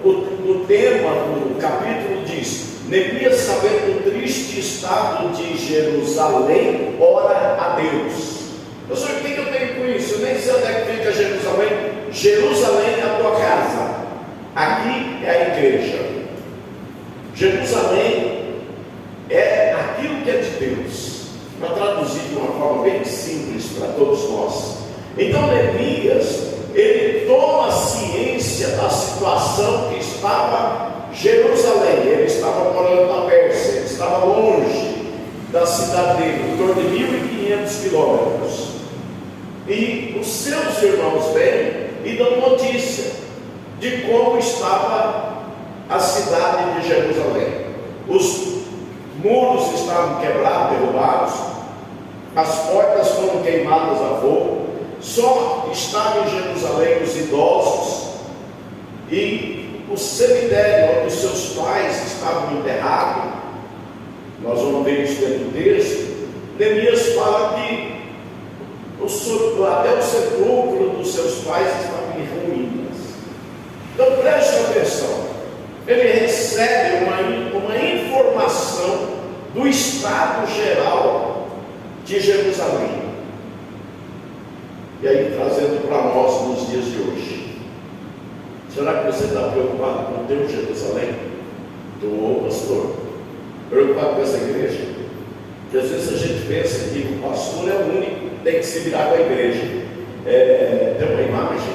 o tema do capítulo diz: Neemias, sabendo o triste estado de Jerusalém, ora a Deus. Pastor, o que eu tenho com isso? Eu nem sei onde é que fica Jerusalém. Jerusalém é a tua casa, aqui é a igreja. Jerusalém é aquilo que é de Deus, para traduzir de uma forma bem simples para todos nós. Então Neemias, ele toma ciência da situação que estava Jerusalém. Ele estava morando na Pérsia, ele estava longe da cidade dele, em torno de 1.500 quilômetros. E os seus irmãos vêm e dão notícia de como estava a cidade de Jerusalém. Os muros estavam quebrados, derrubados, as portas foram queimadas a fogo, só estavam em Jerusalém os idosos e o cemitério onde os seus pais estavam enterrados. Nós vamos ver isso dentro do texto. Neemias fala que até o sepulcro dos seus pais estava em ruínas. Então preste atenção, ele recebe uma informação do estado geral de Jerusalém, e aí trazendo para nós nos dias de hoje. Será que você está preocupado com o teu Jerusalém? Estou, pastor, preocupado com essa igreja? Porque às vezes a gente pensa que o pastor é o único que tem que se virar com a igreja. Tem uma imagem,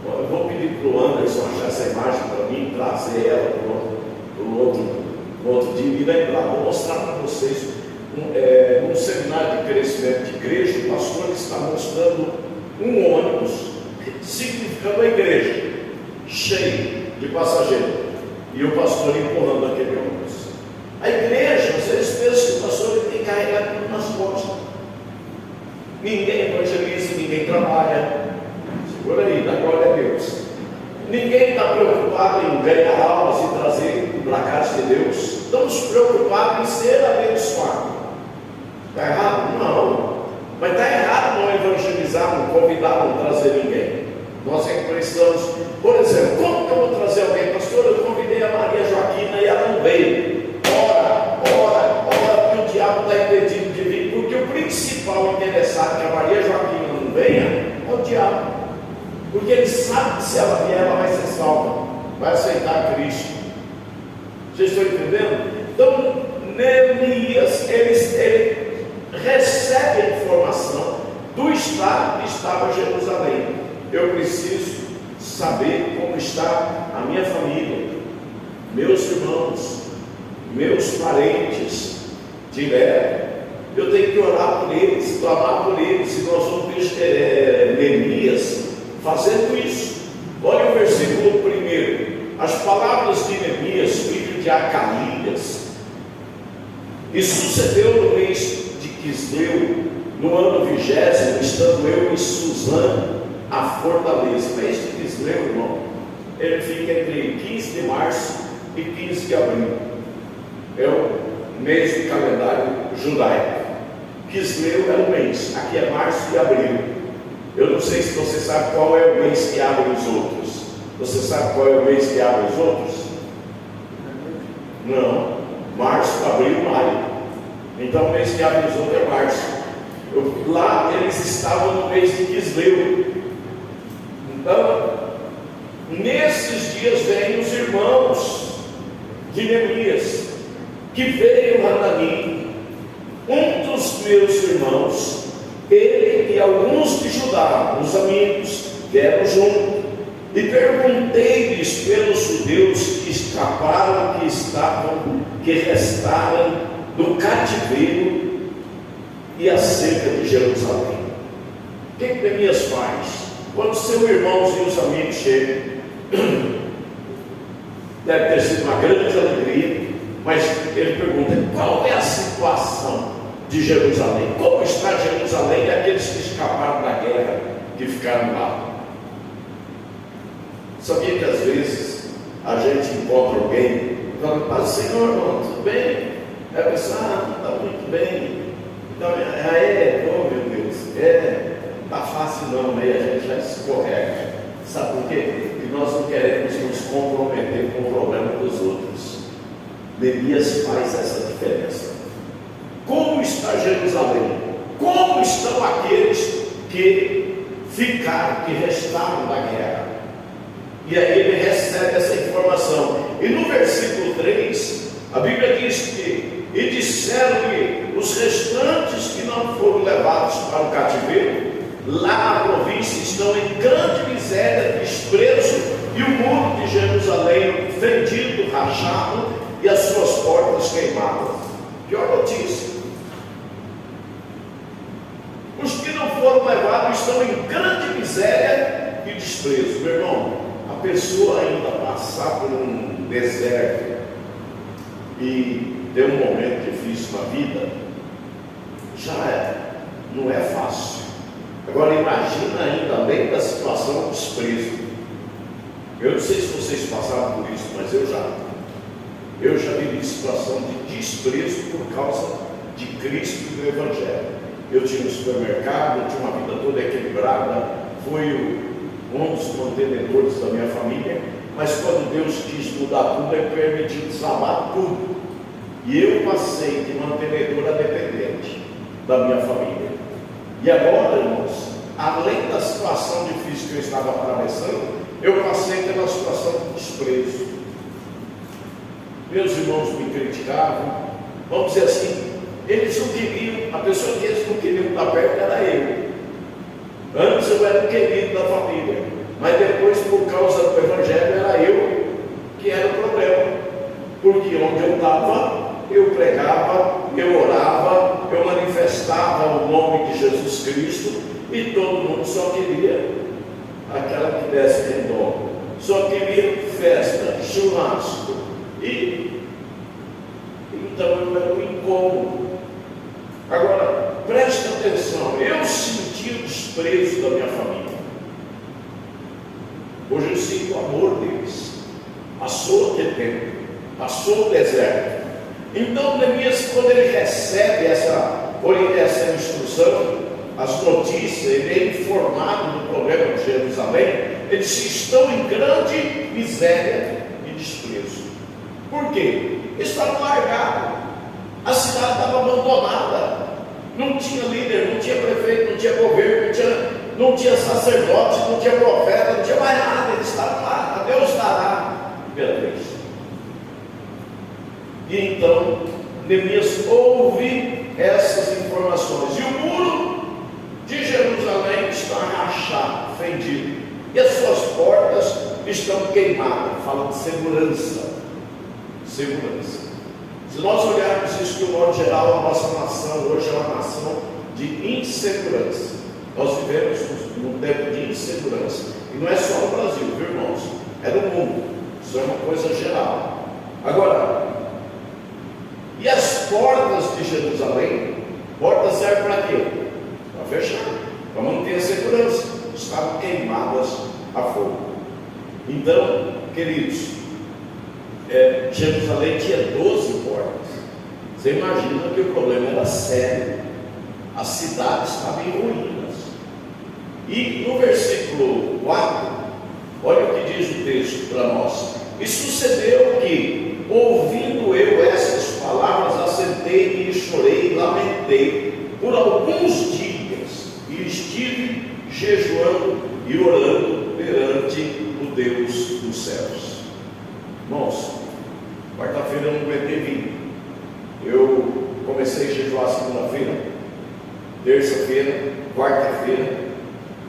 eu vou pedir para o Anderson achar essa imagem para mim, trazer ela para o outro dia e lembrar. Vou mostrar para vocês num seminário de crescimento de igreja. O pastor está mostrando um ônibus significando a igreja cheio de passageiros e o pastor empurrando aquele ônibus. A igreja, vocês pensam que o pastor tem que carregar tudo nas costas. Ninguém evangeliza, ninguém trabalha. Segura aí, dá glória a Deus. Ninguém está preocupado em ganhar almas e trazer para a casa de Deus. Estamos preocupados em ser abençoado. Está errado? Não. Mas está errado não evangelizar, não convidar, não trazer ninguém. Nós é que precisamos. Por exemplo, como que eu vou trazer alguém? Pastor, eu convidei a Maria Joaquina e ela não veio. Ora, porque o diabo está impedindo de vir. Porque o principal interessado que a Maria Joaquina não venha é o diabo. Porque ele sabe que se ela vier, ela vai ser salva, vai aceitar Cristo. Vocês estão entendendo? Então, Neemias, ele recebe a informação do estado que estava Jerusalém. Eu preciso saber como está a minha família, meus irmãos, meus parentes direto. Eu tenho que orar por eles, clamar por eles. E nós vamos ver Neemias fazendo isso. Olha o versículo 1. As palavras de Neemias, filho de Acalias. E sucedeu no mês de Quisleu, no ano 20º, estando eu em Suzã, a fortaleza. Mês de Quisleu, irmão, ele fica entre 15 de março e 15 de abril. É o mês do calendário judaico. Quisleu é o mês, aqui é março e abril. Eu não sei se você sabe qual é o mês que abre os outros. Você sabe qual é o mês que abre os outros? Não. Março, abril, maio. Então o mês que abre os outros é março. Lá eles estavam no mês de Quisleu. Então, nesses dias vêm os irmãos de Neemias, que veio Hanani, um dos meus irmãos. Ele e alguns de Judá, os amigos, vieram junto, e perguntei-lhes pelos judeus que escaparam, que restaram do cativeiro e acerca de Jerusalém. O que Neemias faz? Quando seus irmãos e os amigos chegam, deve ter sido uma grande alegria, mas ele pergunta: qual é a situação de Jerusalém? Como está Jerusalém e aqueles que escaparam da guerra, que ficaram lá? Sabia que às vezes a gente encontra alguém e fala: paz, Senhor, irmão, tudo bem? Aí a pessoa: está muito bem. Então, oh meu Deus, não está fácil não, aí a gente já escorrega. Sabe por quê? Porque nós não queremos nos comprometer com o problema dos outros. Neemias faz essa diferença. Como está Jerusalém? Como estão aqueles que ficaram, que restaram da guerra? E aí ele recebe essa informação. E no versículo 3, a Bíblia diz que: e disseram-lhe os restantes que não foram levados para o cativeiro, lá na província estão em grande miséria, desprezo, e o muro de Jerusalém fendido, rachado, e as suas portas queimadas. Pior notícia: os que não foram levados estão em grande miséria e desprezo. Meu irmão, a pessoa ainda passar por um deserto e ter um momento difícil na vida, não é fácil. Agora imagina ainda além da situação de desprezo. Eu não sei se vocês passaram por isso, mas eu já vivi situação de desprezo por causa de Cristo e do Evangelho. Eu tinha um supermercado, eu tinha uma vida toda equilibrada, fui um dos mantenedores da minha família, mas quando Deus quis mudar tudo, Ele permitiu desabar tudo. E eu passei de mantenedor a dependente da minha família. E agora, irmãos, além da situação difícil que eu estava atravessando, eu passei pela situação de desprezo. Meus irmãos me criticavam, vamos dizer assim, eles não queriam, a pessoa que eles não queriam estar perto era eu. Antes eu era o querido da família, mas depois, por causa do Evangelho, era eu que era o problema. Porque onde eu estava, eu pregava, eu orava, eu manifestava o nome de Jesus Cristo, e todo mundo só queria aquela que desce em dó, só queria festa, churrasco, e então eu era um incômodo. Agora, preste atenção, eu senti o desprezo da minha família, hoje eu sinto o amor deles. Passou aquele tempo, passou o deserto. Então Neemias, quando ele recebe essa instrução, as notícias, ele é informado do problema de Jerusalém. Eles estão em grande miséria e desprezo. Por quê? Eles estavam largados, a cidade estava abandonada, não tinha líder, não tinha prefeito, não tinha governo, não tinha sacerdote, não tinha profeta, não tinha mais nada. Eles estavam lá, Deus estará, Beatriz. E então Neemias ouve essas informações, e o muro de Jerusalém está rachado, fendido, e as suas portas estão queimadas. Fala de segurança. Se nós olharmos isso de um modo geral, a nossa nação hoje é uma nação de insegurança. Nós vivemos num tempo de insegurança, e não é só no Brasil, viu, irmãos? É no mundo. Isso é uma coisa geral. Agora, e as portas de Jerusalém? Portas servem para quê? Para fechar, para manter a segurança. Estavam queimadas a fogo. Então, queridos, Jerusalém tinha 12 portas. Você imagina que o problema era sério. A cidade estava em ruínas. E no versículo 4, olha o que diz o texto para nós. E sucedeu que, ouvindo eu essas palavras, assentei e chorei e lamentei por alguns dias, e estive jejuando e orando perante o Deus dos céus. Irmãos, quarta-feira eu não aguentei vir. Eu comecei a jejuar segunda-feira, terça-feira, quarta-feira,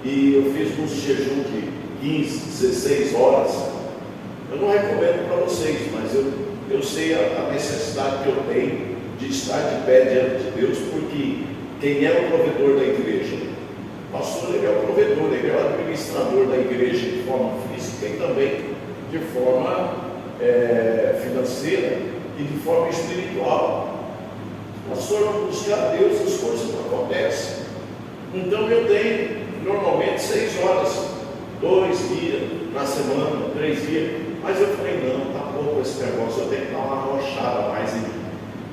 e eu fiz um jejum de 15, 16 horas. Eu não recomendo para vocês, mas eu sei a necessidade que eu tenho de estar de pé diante de Deus, porque quem é o provedor da igreja? O pastor, ele é o provedor, ele é o administrador da igreja de forma física e também de forma financeira e de forma espiritual. O pastor não buscar Deus, as coisas não acontecem. Então eu tenho normalmente 6 horas, 2 dias na semana, 3 dias. Mas eu falei, não, está pouco esse negócio, eu tenho que dar uma arrochada mais em mim.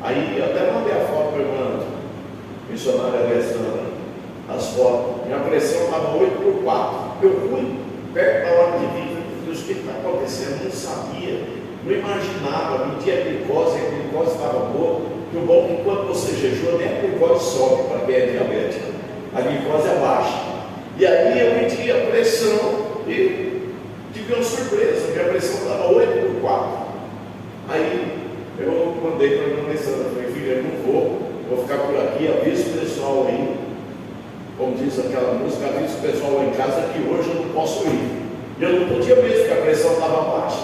Aí eu até mandei a foto para a irmã missionária Alessandra, as fotos. Minha pressão estava 8/4. Eu fui perto da hora de vir, Deus, o acontecendo, não sabia, não imaginava, media a glicose estava boa. E o bom é que quando você jejua, nem a glicose sobe para quem é diabético, a glicose é baixa. E aí eu medi a pressão e tive uma surpresa, minha pressão estava 8/4. Aí eu mandei para a minha Alessandra, falei, filha, eu não vou ficar por aqui, avisa o pessoal aí, como diz aquela música, avisa o pessoal lá em casa que hoje eu não posso ir. E eu não podia mesmo, porque a pressão estava baixa.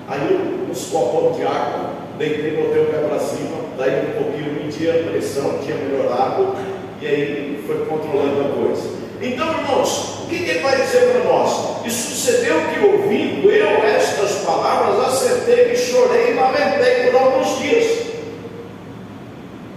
Aí uns copos de água, deitei, botei o pé para cima, daí um pouquinho medi a pressão, tinha melhorado, e aí foi controlando a coisa. Então, irmãos, o que ele vai dizer para nós? E sucedeu que, ouvindo eu estas palavras, acertei, chorei e lamentei por alguns dias.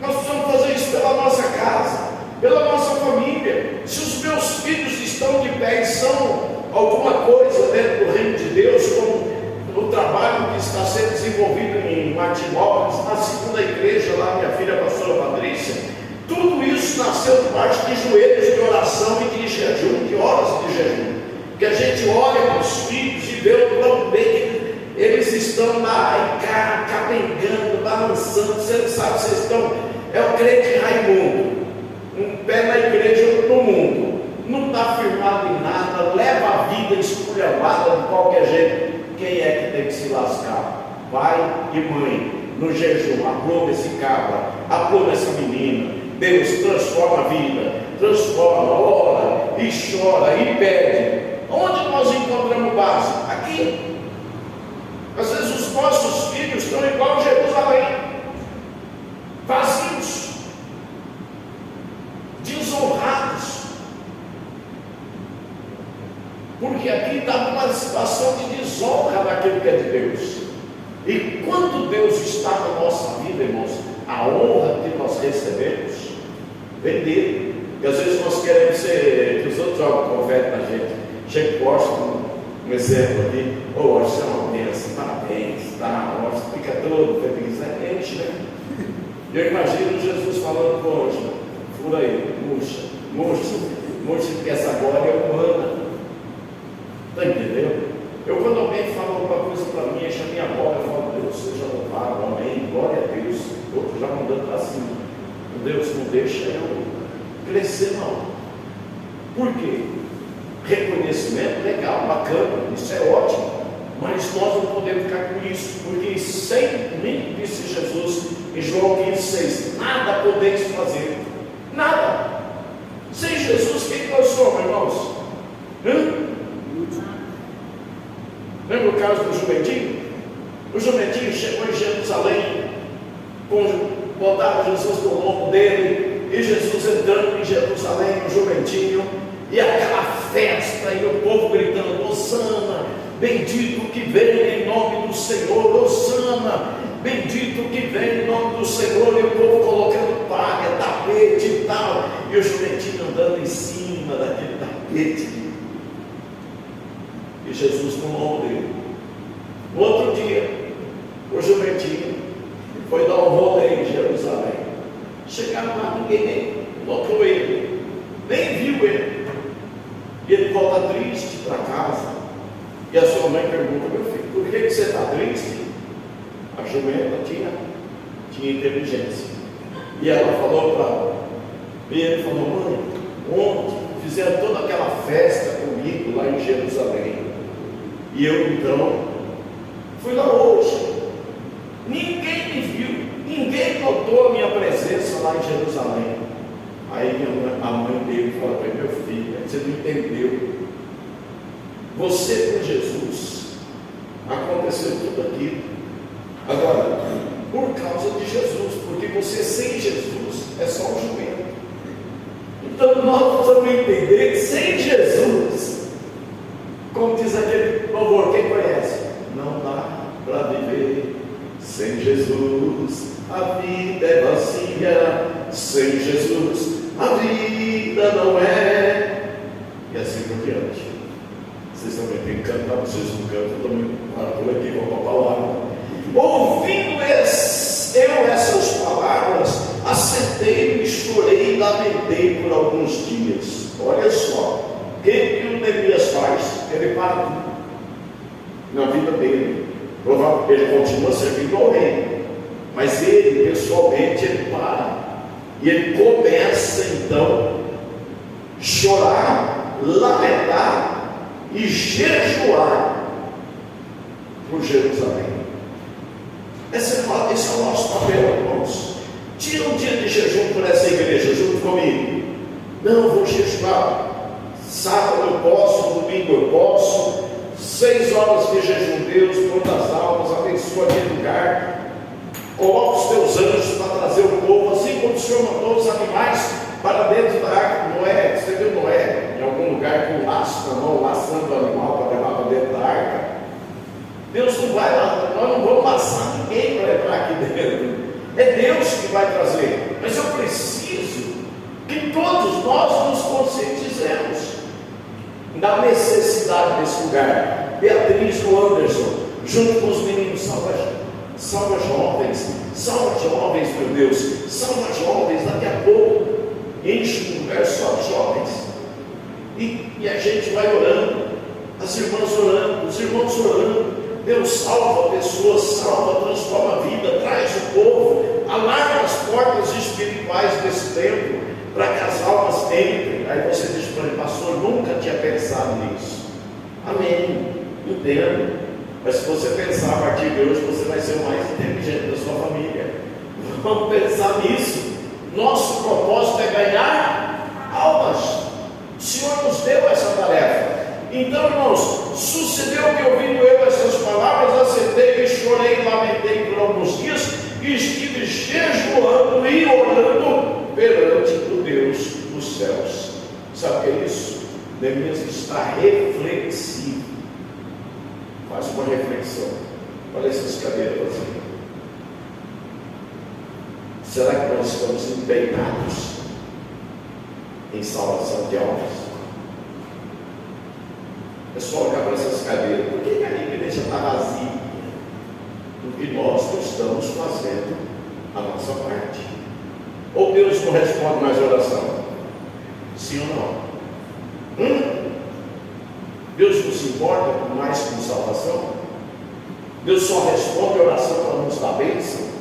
Nós precisamos fazer isso pela nossa casa, pela nossa família. Se os meus filhos estão de pé e são alguma coisa dentro do reino de Deus, como o trabalho que está sendo desenvolvido em Martinópolis, na segunda igreja, lá minha filha a pastora Patrícia, tudo isso nasceu debaixo de joelhos de oração e de jejum, de horas de jejum, que a gente olha para os filhos e vê o próprio bem que eles estão lá e cá, capengando, balançando. Você não sabe, vocês estão, é o crente Raimundo, um pé na igreja, outro no mundo, não está firmado em nada, leva a vida esculhambada de qualquer jeito. Quem é que tem que se lascar? Pai e mãe, no jejum, aprova esse cabra, aprova essa menina. Deus transforma a vida, transforma, ora e chora e pede. Onde nós encontramos base? Aqui. Às vezes os nossos filhos estão igual a Jerusalém, vazios, desonrados, porque aqui está uma situação de desonra daquilo que é de Deus. E quando Deus está na nossa vida, irmãos, a honra que nós recebemos vem dele. Porque às vezes nós queremos ser, que os outros jogam confete na gente. Chega e posta um exemplo aqui, hoje você é uma bênção, parabéns, tá? Hoje fica todo feliz, né? Enche, né? Eu imagino Jesus falando com hoje, fura aí, murcha, porque essa glória é humana. Está entendendo? Eu, quando alguém fala alguma coisa para mim, enche a minha bola, eu falo, Deus seja louvado, amém, glória a Deus. Outro já mandando para cima. Deus não deixa eu crescer, não. Por quê? Reconhecimento legal, bacana, isso é ótimo, mas nós não podemos ficar com isso, porque sem mim, disse Jesus em João 15,6, nada podeis fazer, nada. Sem Jesus, quem nós somos, irmãos? Lembra o caso do jumentinho? O jumentinho chegou em Jerusalém, botaram Jesus no lombo dele, e Jesus entrando em Jerusalém, o jumentinho, e aquela festa, e o povo gritando, Hosana, bendito que vem em nome do Senhor, Hosana, bendito que vem em nome do Senhor, e o povo colocando palha, tapete e tal, e o jumentinho andando em cima daquele tapete, e Jesus no lombo dele. No outro dia, o jumentinho foi dar um rolê em Jerusalém. Chegaram lá, ninguém nem notou ele, nem viu ele. E ele volta triste para casa. E a sua mãe pergunta, meu filho, por que você está triste? A jumenta tinha inteligência. E ela falou para ele, e ele falou, mãe, ontem fizeram toda aquela festa comigo lá em Jerusalém. E eu então fui lá hoje. Ninguém me viu, ninguém notou a minha presença lá em Jerusalém. Aí a mãe dele fala para ele, meu filho, você não entendeu. Você com Jesus, aconteceu tudo aquilo. Agora, por causa de Jesus, porque você sem Jesus é só um jumento. Então nós precisamos entender que sem Jesus, como diz aquele louvor, quem conhece? Não dá para viver sem Jesus. A vida é vazia, sem Jesus a vida não é. E assim por diante. Vocês também têm que cantar, vocês não cantam, eu também estou aqui, vou para a palavra. Ouvindo eu essas palavras, assentei-me, chorei e lamentei por alguns dias. Olha só, o que o Neemias faz? Ele para na vida dele. ele continua servindo ao rei, mas ele pessoalmente ele para e ele começa então chorar, lamentar e jejuar por Jerusalém. Esse é o nosso papel, irmãos. Tira um dia de jejum por essa igreja junto comigo. Não, vou jejuar. Sábado eu posso, domingo eu posso. 6 horas de jejum, Deus, quantas almas, abençoa aquele lugar. Coloca os teus anjos para trazer o povo, assim como o Senhor mandou os animais para dentro da arca. Noé, você viu Noé em algum lugar com um laço na mão, laçando o animal para levar para dentro da arca? Deus não vai lá, nós não vamos laçar ninguém para entrar aqui dentro. É Deus que vai trazer. Mas eu preciso que todos nós nos conscientizemos da necessidade desse lugar. Beatriz do Anderson, junto com os meninos, salva jovens, meu Deus, salva jovens, daqui a pouco enche um lugar só de jovens, e a gente vai orando, as irmãs orando, os irmãos orando. Deus salva pessoas, salva, transforma a vida, traz o povo, alarga as portas espirituais desse templo, para que as almas entrem. Aí você diz para ele, pastor, nunca tinha pensado nisso. Amém, entendo. Mas se você pensar a partir de hoje, você vai ser o mais inteligente da sua família. Vamos pensar nisso. Nosso propósito é ganhar almas. O Senhor nos deu essa tarefa. Então, irmãos, sucedeu que ouvindo eu essas palavras, aceitei e chorei e lamentei por alguns dias, e estive jejuando e orando perante o Deus dos céus. Sabe o que é isso? Neemias está reflexivo. Faz uma reflexão. Olha essas cadeiras vazias. Será que nós estamos empenhados em salvação de almas? É só olhar para essas cadeiras. Por que a igreja está vazia? Porque nós não estamos fazendo a nossa parte. Ou Deus não responde mais oração? Sim ou não? Deus não se importa mais com salvação? Deus só responde a oração para nos dar bênção?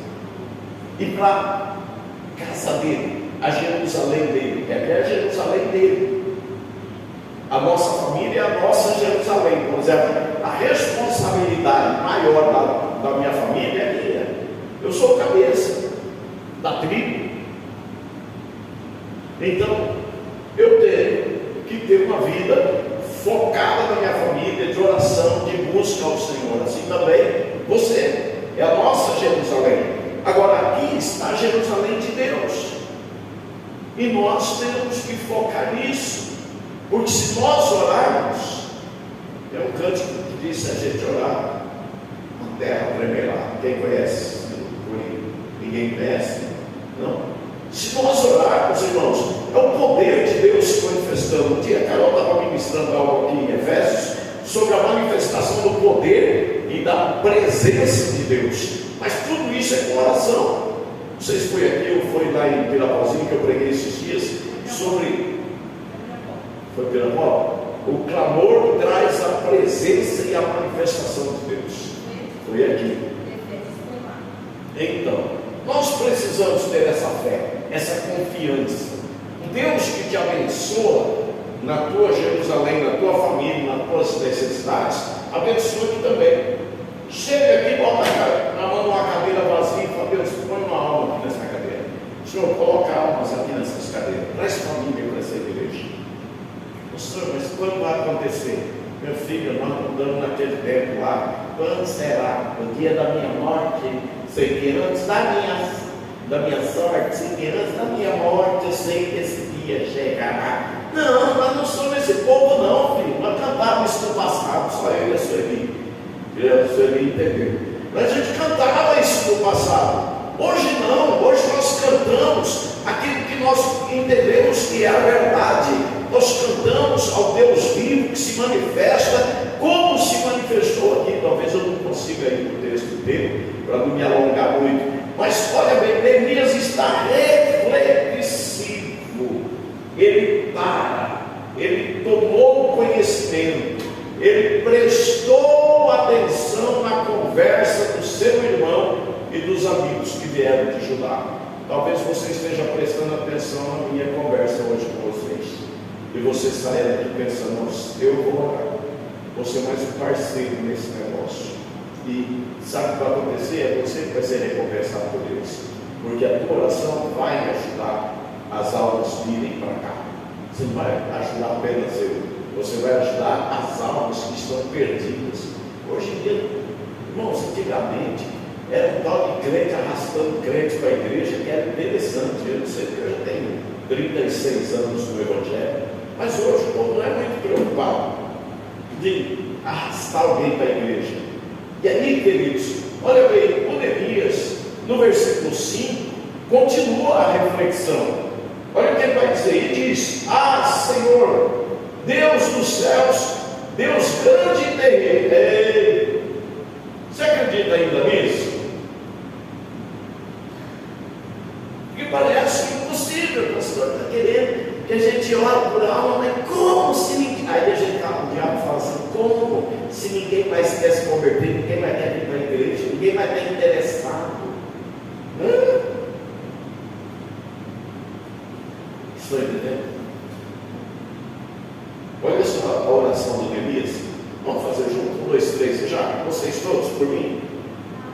E para a casa dele, a Jerusalém dele, que é a Jerusalém dele. A nossa família é a nossa Jerusalém. Por exemplo, a responsabilidade maior da minha família é minha. Eu sou o cabeça da tribo. Então, eu tenho que ter uma vida focada na minha família, de oração, de busca ao Senhor. Assim também você é a nossa Jerusalém. Agora, aqui está a Jerusalém de Deus, e nós temos que focar nisso, porque se nós orarmos, é um cântico que diz: se a gente orar, a terra tremerá. Quem conhece? Ninguém conhece? Não. Se nós orarmos, irmãos, é o poder de Deus se manifestando. Um dia a Carol estava ministrando algo aqui em Efésios sobre a manifestação do poder e da presença de Deus. Mas tudo isso é com oração. Não sei se foi aqui ou foi lá em Pirapauzinho que eu preguei esses dias sobre. Foi Pirapau? O clamor traz a presença e a manifestação de Deus. Foi aqui. Então, nós precisamos ter essa fé, essa confiança. O Deus que te abençoa na tua Jerusalém, na tua família, nas tuas necessidades, abençoa aqui também. Chega aqui, bota na mão uma cadeira vazia e fala: Deus, põe uma alma aqui nessa cadeira. Senhor, coloca almas aqui nessas cadeiras. Traz família para essa igreja. Senhor, mas quando vai acontecer? Meu filho, nós mudamos naquele tempo lá. Quando será? No dia da minha morte? Sei que antes da minha sorte, sei que antes da minha morte, eu sei que esse dia chegará. Não, nós não somos esse povo não, filho. Nós cantávamos isso no passado, só eu e a Sueli. A Sueli entendeu. Mas a gente cantava isso no passado. Hoje não, hoje nós cantamos aquilo que nós entendemos que é a verdade. Nós cantamos ao Deus vivo que se manifesta como se manifestou aqui. Talvez eu não consiga ir no texto inteiro para não me alongar muito, mas olha bem, Neemias está reflexivo. Ele para, ele tomou conhecimento, ele prestou atenção na conversa dos meus amigos que vieram de Judá. Talvez você esteja prestando atenção na minha conversa hoje com vocês, e você saia daqui pensando: eu vou orar, vou ser mais um parceiro nesse negócio. E sabe o que vai acontecer? É você que vai ser recompensado por Deus, porque a tua oração vai ajudar as almas virem para cá. Você não vai ajudar apenas eu, você vai ajudar as almas que estão perdidas. Hoje em dia, irmãos, antigamente era um tal de crente arrastando crente para a igreja, que era interessante. Eu não sei, porque eu já tenho 36 anos no Evangelho, mas hoje o povo não é muito preocupado de arrastar alguém para a igreja. E aí, queridos, olha bem, o Neemias, no versículo 5, continua a reflexão. Olha o que ele vai dizer, e diz: ah, Senhor, Deus dos céus, Deus grande e terrível. Você acredita ainda nisso? Porque parece impossível. O pastor está querendo que a gente ore por alma, mas como se ninguém... Aí a gente o diabo fala assim: como se ninguém mais quer se converter, ninguém mais quer vir para a igreja, ninguém vai estar interessado? Estou entendendo? Olha só a oração do Neemias. Vamos fazer junto? 1, 2, 3, já? Vocês todos por mim?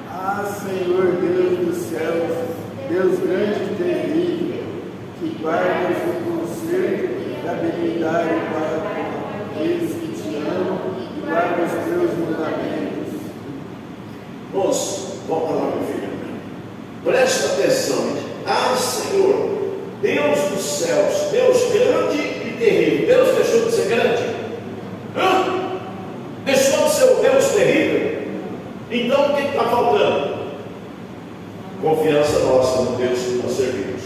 Ah, Senhor Deus dos céus, Deus grande e terrível, que guardas o conselho da benignidade para aqueles que te amam e guardam os teus mandamentos. Moço, volta lá, meu filho. Presta atenção. Ah, Senhor, Deus dos céus, Deus grande e terrível. Deus deixou de ser grande? Deixou de ser o Deus terrível? Então o que está faltando? Confiança nossa no Deus que nós servimos.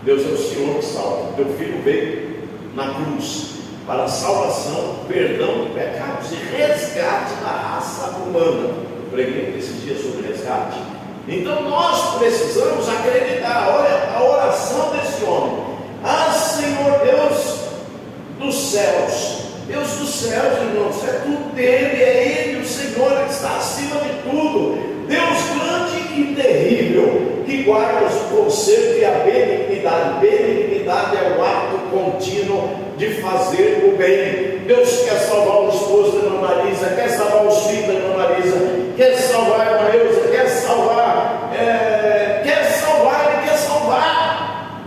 Deus é o Senhor que salva. Teu filho veio na cruz para a salvação, perdão de pecados e resgate da raça humana. Eu preguei esses dias sobre resgate. Então nós precisamos acreditar. Olha a oração desse homem: ah, Senhor Deus dos céus. Deus dos céus, irmãos, é tudo dele, é ele, o Senhor, ele está acima de tudo. Deus grande e terrível, que guarda o conselho e a benignidade. Benignidade é o ato contínuo de fazer o bem. Deus quer salvar o esposo da irmã Marisa, quer salvar os filhos da irmã Marisa, quer salvar a irmã Eusa, quer salvar, ele quer salvar.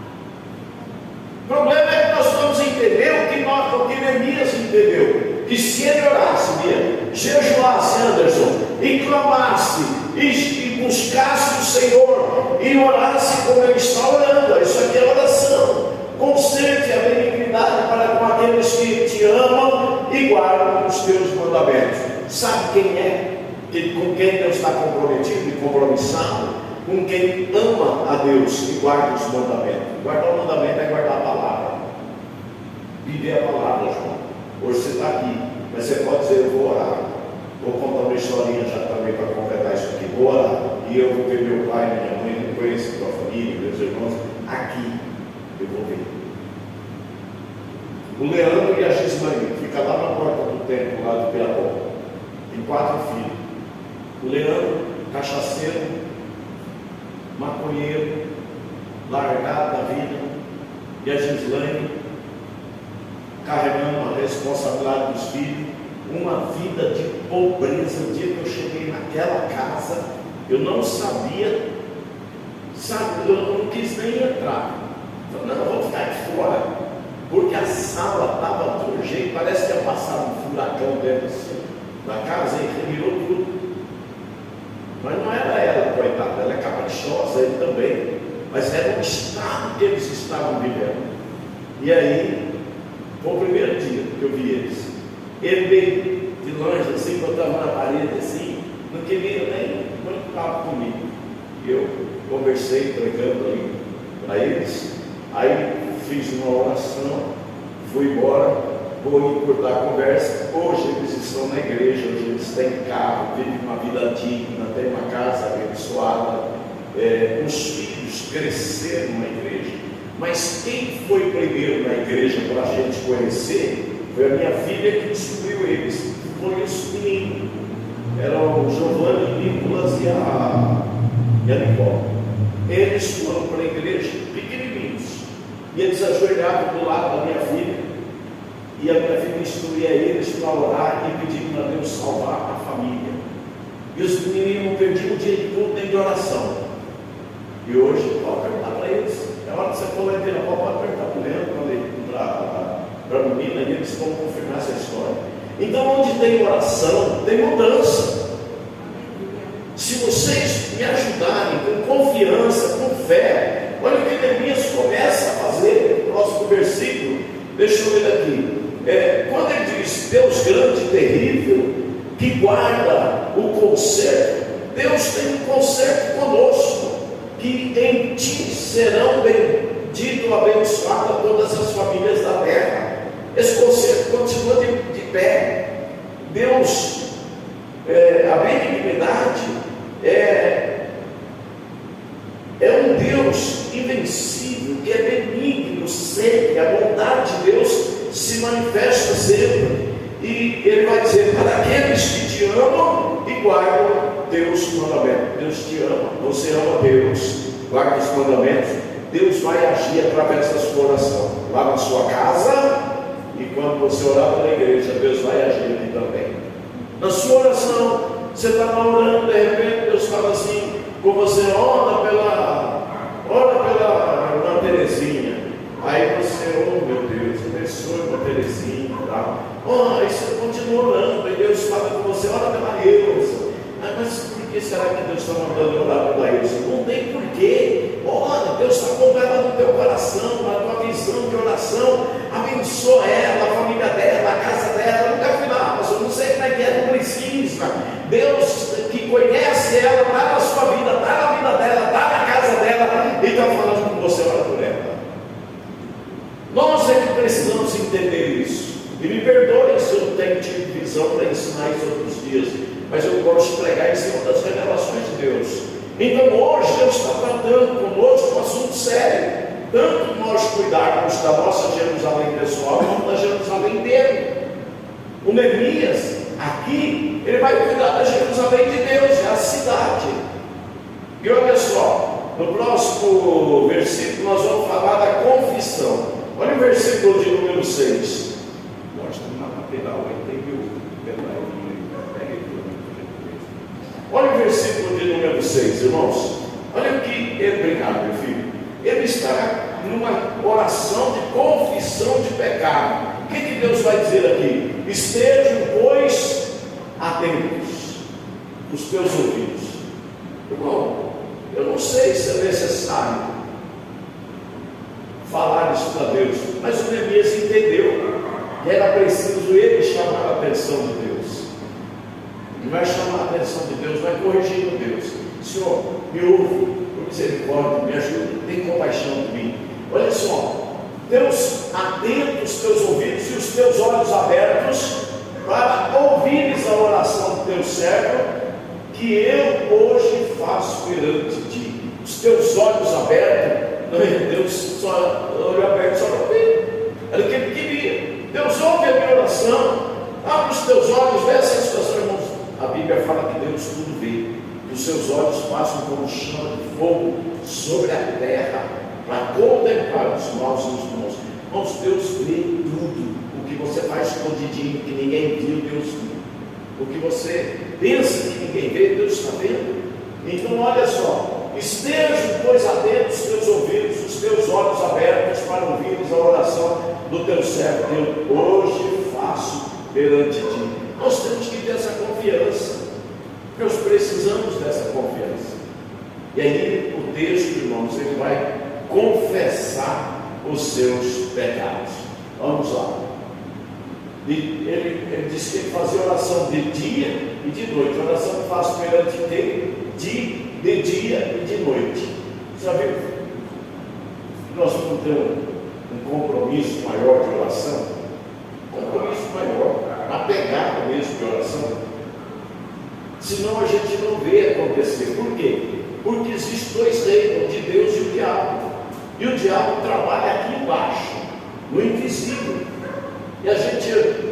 O problema é que nós vamos entender o que Neemias entendeu, que se ele orasse, jejuasse, Anderson, e clamasse, e buscasse o Senhor, e orasse como ele está orando. Isso aqui é oração. Consente a benignidade para com aqueles que te amam e guardam os teus mandamentos. Sabe quem é? Com quem Deus está comprometido e compromissado? Com quem ama a Deus e guarda os mandamentos. Guardar o mandamento é guardar a palavra, viver a palavra, João. Hoje você está aqui, mas você pode dizer: eu vou orar. Vou contar uma historinha já também para completar isso aqui. Vou orar, e eu vou ver meu pai, minha mãe, eu conheço a tua família, meus irmãos, aqui eu vou ver. O Leandro e a Gismaine fica lá na porta do templo, lá do Pirapó. Tem 4 filhos. O Leandro, cachaceiro, maconheiro, largado da vida, e a Gislaine carregando a responsabilidade dos filhos, uma vida de pobreza. O dia que eu cheguei naquela casa, eu não sabia, eu não quis nem entrar. Falei: não, eu vou ficar aqui fora, porque a sala estava de um jeito, parece que ia passar um furacão dentro da casa e revirou tudo. Mas não era ela, coitada, ela é caprichosa, ele também, mas era o estado que eles estavam vivendo. E aí, foi o primeiro dia que eu vi eles. Ele veio de longe assim, botava na parede assim, não queria nem muito papo comigo. E eu conversei, pregando ali para eles. Aí fiz uma oração, fui embora, vou encurtar a conversa. Hoje eles estão na igreja, hoje eles têm carro, vivem uma vida digna, têm uma casa abençoada, os filhos cresceram na igreja. Mas quem foi primeiro na igreja para a gente conhecer foi a minha filha, que descobriu eles. Foi os meninos, eram o Giovanni, Nicolas e a E eles ajoelhavam do lado da minha filha, e a minha filha instruía eles para orar e pedir para Deus salvar a família. E os meninos não perdiam o dia de tudo nem de oração. E hoje, pode perguntar para eles. É hora que você for lá inteira, pode perguntar para o Leandro, para a menina, e eles vão confirmar essa história. Então, onde tem oração, tem mudança. Se vocês me ajudarem com confiança, com fé, olha o que Neemias começa a fazer no próximo versículo. Deixa eu ler aqui. Quando ele diz Deus grande e terrível, que guarda o conserto, Deus tem um conserto conosco, que em ti serão bendito, abençoadas todas as famílias da terra. Esse conserto continua de pé. Deus, a benignidade é um Deus invencível, que é benigno sempre. A bondade de Deus se manifesta sempre. E ele vai dizer para aqueles que te amam e guardam Deus mandamentos. Deus te ama, você ama Deus, guarda os mandamentos. Deus vai agir através da sua oração lá na sua casa, e quando você orar pela igreja, Deus vai agir aqui também. Na sua oração, você está orando, de repente Deus fala assim com você: ora pela irmã Terezinha. Aí você, oh meu Deus, abençoe a irmã Terezinha, tá? Aí você continua orando, e Deus fala com você: ora pela Eusa. Mas por que será que Deus está mandando orar pela Eusa? Não tem porquê. Ora, Deus está pondo ela no teu coração, na tua visão de oração. Abençoa ela, a família dela, a casa dela. Nunca final, mas eu não sei como é que não precisa. Deus que conhece ela, está na sua vida, está na vida dela, está na casa dela, e está falando com você, ora por ela. Nós é que precisamos entender isso. E me perdoem se eu tenho tido visão para ensinar isso outros dias, mas eu gosto de pregar em cima das revelações de Deus. Então hoje Deus está tratando conosco um assunto sério, tanto nós cuidarmos da nossa Jerusalém pessoal, como da Jerusalém dele. O Neemias, aqui, ele vai cuidar da Jerusalém de Deus, é a cidade. E olha só, no próximo versículo nós vamos falar da confissão. Olha o versículo de número 6. Nós estamos na lateral, aí tem olha o versículo de número 6, irmãos. Olha o que obrigado, meu filho. Ele está numa oração de confissão de pecado. O que Deus vai dizer aqui? Estejam, pois, atentos os teus ouvidos. Irmão, eu não sei se é necessário falar isso para Deus, mas o Neemias entendeu que era preciso ele chamar a atenção de Deus. Ele vai chamar a atenção de Deus, vai corrigir com Deus. Senhor, me ouve, por misericórdia, me ajuda, tem compaixão de mim. Olha só, Deus, atenta os teus ouvidos e os teus olhos abertos para ouvires a oração do teu servo, que eu hoje faço perante ti. Os teus olhos abertos, não é Deus só olho aberto só para ver. Era o que ele queria. Deus ouve a minha oração, abre os teus olhos, vê essa situação, irmãos. A Bíblia fala que Deus tudo vê, que os seus olhos passam como chama de fogo sobre a terra, para contemplar os maus e os bons. Irmãos, Deus vê tudo. O que você faz escondidinho, que ninguém viu, Deus viu. O que você pensa que ninguém vê, Deus está vendo. Então olha só, estejam, pois, atentos os teus ouvidos, os teus olhos abertos para ouvires a oração do teu servo. Eu hoje faço perante ti. Nós temos que ter essa confiança. Nós precisamos dessa confiança. E aí o texto, irmãos, ele vai confessar os seus pecados. Vamos lá. Ele disse que ele fazia oração de dia e de noite. A oração que faço perante ti de dia e de noite. Já viu? Nós vamos ter um compromisso maior de oração. Compromisso maior. A pegada mesmo de oração. Senão a gente não vê acontecer. Por quê? Porque existem dois reinos, de Deus e o diabo. E o diabo trabalha aqui embaixo, no invisível. E a gente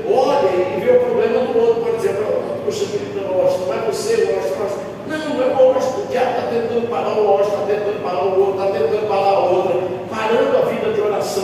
olha e vê o problema do outro, por exemplo, poxa, não gosto, não é você, gosta. Não, eu gosto, o diabo está tentando parar o outro, está tentando parar o outro, está tentando parar a outra, parando a vida de oração.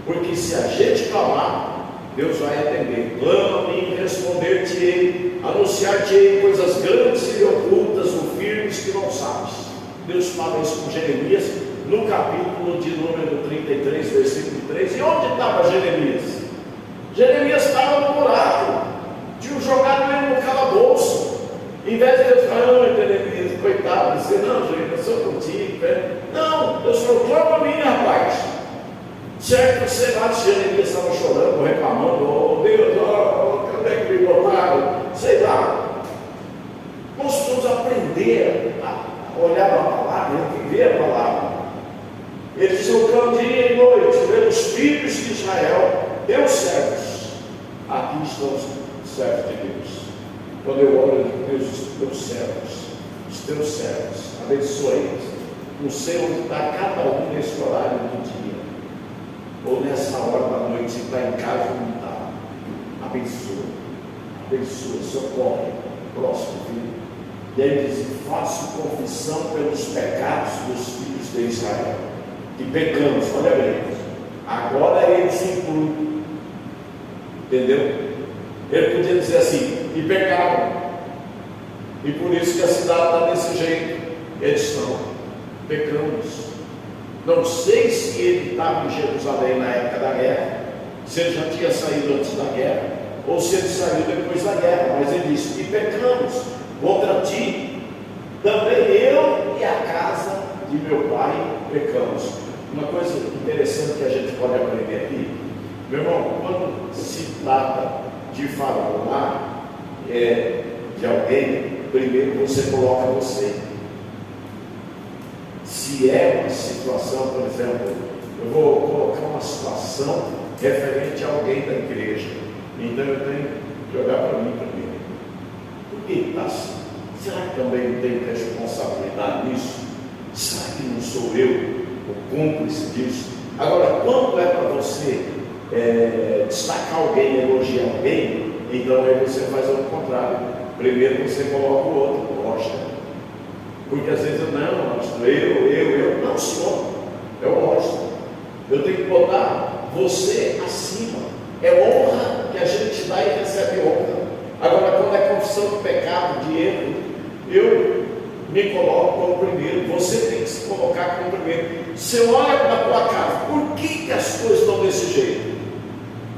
Porque se a gente clamar, Deus vai atender. Clama a mim, responder-te-ei, anunciar-te-ei coisas grandes e ocultas ou firmes que não sabes. Deus fala isso com Jeremias no capítulo de número 33, versículo 3. E onde estava Jeremias? Jeremias estava no buraco, tinham jogado ele no calabouço. Em vez de Deus falar, não, Jeremias, coitado, você não, Jeremias, eu sou contigo. Não, Deus falou, clama a mim, rapaz. Certo, sei lá se Jeremias estava chorando, reclamando, oh Deus, onde é que me botaram? Sei lá. Nós precisamos aprender a olhar para a palavra, a viver a palavra. Ele diz, eu clamo dia e noite pelos filhos de Israel, teus servos. Aqui estão os servos de Deus. Quando eu oro, Deus, os teus servos, abençoa eles. Não sei onde está cada um nesse horário do dia, ou nessa hora da noite, se está em casa ou não está. Abençoa, socorre, próximo filho. E aí ele diz, faço confissão pelos pecados dos filhos de Israel, que pecamos, olha bem, agora ele se inclui, entendeu? Ele podia dizer assim, e pecaram, e por isso que a cidade está desse jeito. Eles não, pecamos. Não sei se ele estava em Jerusalém na época da guerra, se ele já tinha saído antes da guerra, ou se ele saiu depois da guerra, mas ele disse, e pecamos contra ti, também eu e a casa de meu pai pecamos. Uma coisa interessante que a gente pode aprender aqui, meu irmão, quando se trata de falar de alguém, primeiro você coloca você. Se é uma situação, por exemplo, eu vou colocar uma situação referente a alguém da igreja, então eu tenho que olhar para mim primeiro. Por que está assim? Será que também não tenho responsabilidade nisso? Será que não sou eu o cúmplice disso? Agora, quando é para você destacar alguém, elogiar alguém, então aí você faz o contrário. Primeiro você coloca o outro, mostra. Porque às vezes eu não senhor, eu mostro. Eu tenho que botar você acima. É honra que a gente dá e recebe honra. Agora, quando é confissão de pecado, de erro, eu me coloco como primeiro. Você tem que se colocar como primeiro. Você olha para a tua casa, por que as coisas estão desse jeito?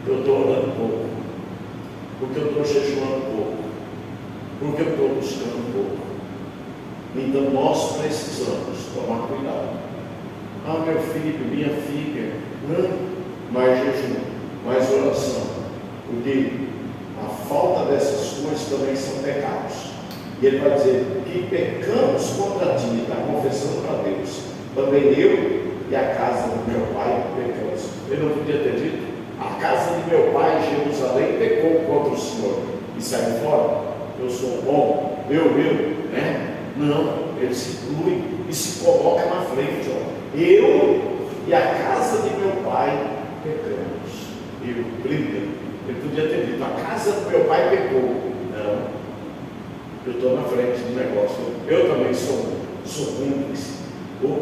Eu estou orando pouco, porque eu estou jejuando pouco, porque eu estou buscando pouco. Então nós precisamos tomar cuidado. Ah, meu filho, minha filha, não, mais jejum, mais oração, porque a falta dessas coisas também são pecados. E ele vai dizer que pecamos contra ti, está confessando para Deus. Também eu e a casa do meu pai pecamos. Ele não podia ter dito, a casa de meu pai em Jerusalém pecou contra o Senhor e saiu fora. Eu sou bom, né? Não, ele se inclui e se coloca na frente. Ó. Eu e a casa de meu pai pecamos. Eu, primeiro, ele podia ter dito, a casa do meu pai pecou. Não, eu estou na frente do negócio. Eu também sou cúmplice.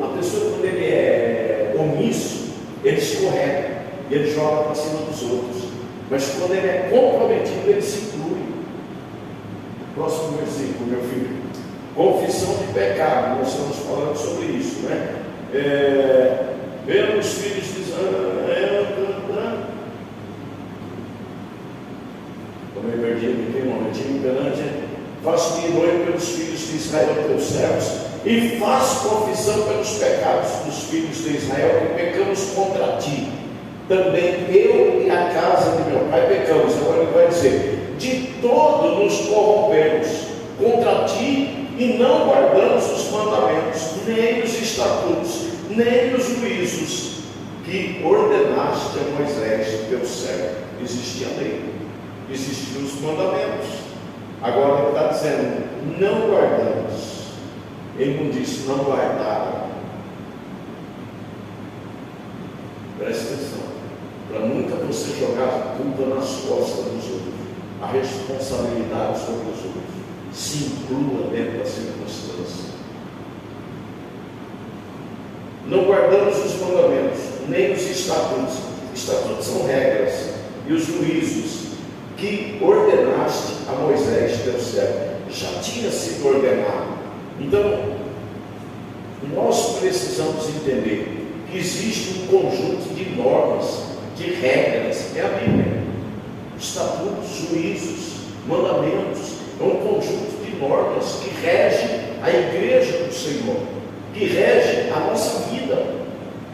A pessoa, quando ele é omisso, ele escorrega e ele joga para cima dos outros. Mas quando ele é comprometido, ele se inclui. Próximo versículo, meu filho. Confissão de pecado, nós estamos falando sobre isso, né? Vendo os filhos de Israel, como eu perdi aqui um momentinho, perante, faço-me noivo pelos filhos de Israel, teus servos, e faço confissão pelos pecados dos filhos de Israel, que pecamos contra ti. Também eu e a casa de meu pai pecamos. Agora ele vai dizer, de todo nos corrompemos contra ti, e não guardamos os mandamentos, nem os estatutos, nem os juízos que ordenaste a Moisés, teu servo. Existia a lei, existiam os mandamentos. Agora ele está dizendo, não guardamos. Ele não disse, não guardaram. Presta atenção, para nunca você jogar a culpa nas costas dos outros, a responsabilidade sobre os outros. Se inclua dentro da circunstância. Não guardamos os mandamentos, nem os estatutos. Estatutos são regras, e os juízos que ordenaste a Moisés, teu servo, já tinha sido ordenado. Então, nós precisamos entender que existe um conjunto de normas, de regras, é a Bíblia. Estatutos, juízos, mandamentos, é um conjunto de normas que rege a igreja do Senhor, que rege a nossa vida.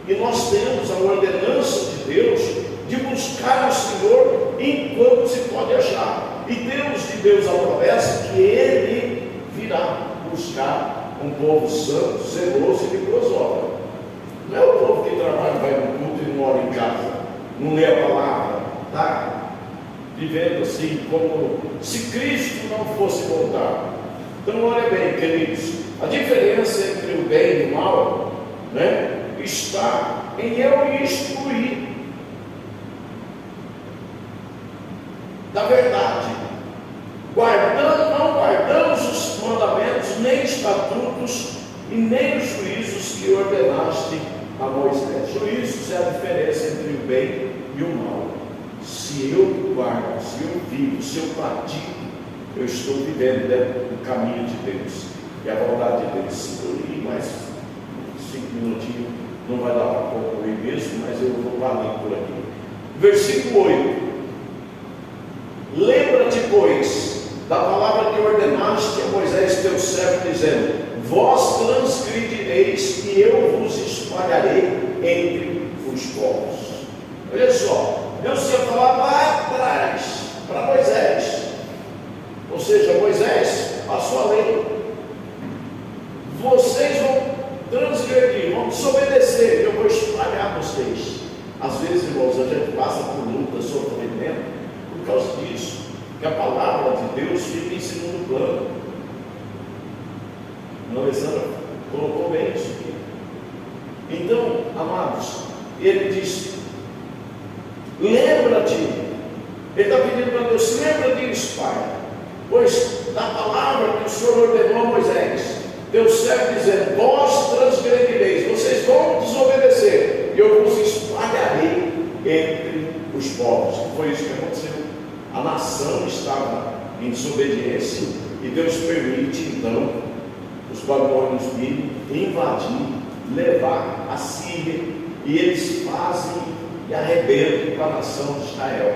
E nós temos a ordenança de Deus de buscar o Senhor enquanto se pode achar. E Deus a promessa que Ele virá buscar um povo santo, zeloso e de boas obras. Não é o povo que trabalha, vai no culto e não mora em casa, não lê a palavra, tá? Vivendo assim como se Cristo não fosse voltar. Então olha bem, queridos, a diferença entre o bem e o mal, né, está em eu excluir da verdade. Não guardamos os mandamentos, nem estatutos e nem os juízos que ordenaste a Moisés. Juízos é a diferença entre o bem e o mal. Se eu guardo, se eu vivo, se eu pratico, eu estou vivendo no caminho de Deus e a vontade de Deus. Se eu li mais 5 minutinhos, não vai dar para concluir mesmo, mas eu vou valer por aqui. Versículo 8: lembra-te, pois, da palavra que ordenaste a Moisés teu servo, dizendo: vós transgredireis e eu vos espalharei entre os povos. Olha só, Deus tinha falado lá atrás para Moisés, ou seja, Moisés passou a lei. Vocês vão transgredir, vão desobedecer, eu vou espalhar vocês. Às vezes, irmãos, a gente passa por luta, sofrimento, por causa disso, que a palavra de Deus fica em segundo plano. A Alessandra colocou bem isso aqui. Então, amados, ele diz: lembra-te, ele está pedindo para Deus, lembra-te, Pai, pois da palavra que o Senhor ordenou a Moisés, teu servo, dizendo: vós transgredireis, vocês vão desobedecer, e eu vos espalharei entre os povos. Foi isso que aconteceu. A nação estava em desobediência, e Deus permite então os babilônios virem, invadir, levar a Síria, e eles fazem e arrebentam com a nação de Israel,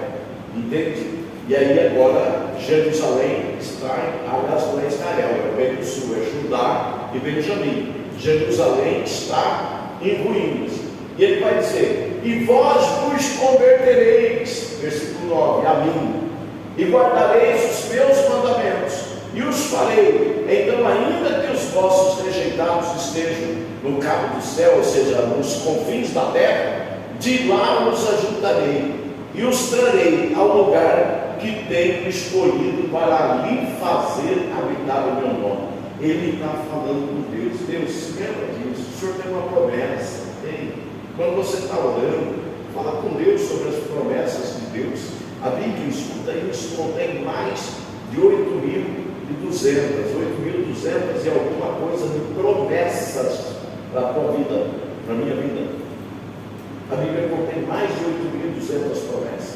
entende? E aí agora Jerusalém está, aliás, não é Israel, é o Reino do Sul, é Judá e Benjamim. Jerusalém está em ruínas, e ele vai dizer: e vós vos convertereis, versículo 9, a mim, e guardareis os meus mandamentos, e os farei. Então, ainda que os vossos rejeitados estejam no cabo do céu, ou seja, nos confins da terra, de lá os ajuntarei, e os trarei ao lugar que tenho escolhido para ali fazer habitar o meu nome. Ele está falando com Deus. Deus, lembra disso, o Senhor tem uma promessa. Tem. Quando você está orando, fala com Deus sobre as promessas de Deus. A Bíblia, escuta isso, contém mais de 8.200 e alguma coisa de promessas para a tua vida, para a minha vida. A Bíblia contém mais de 8.200 promessas.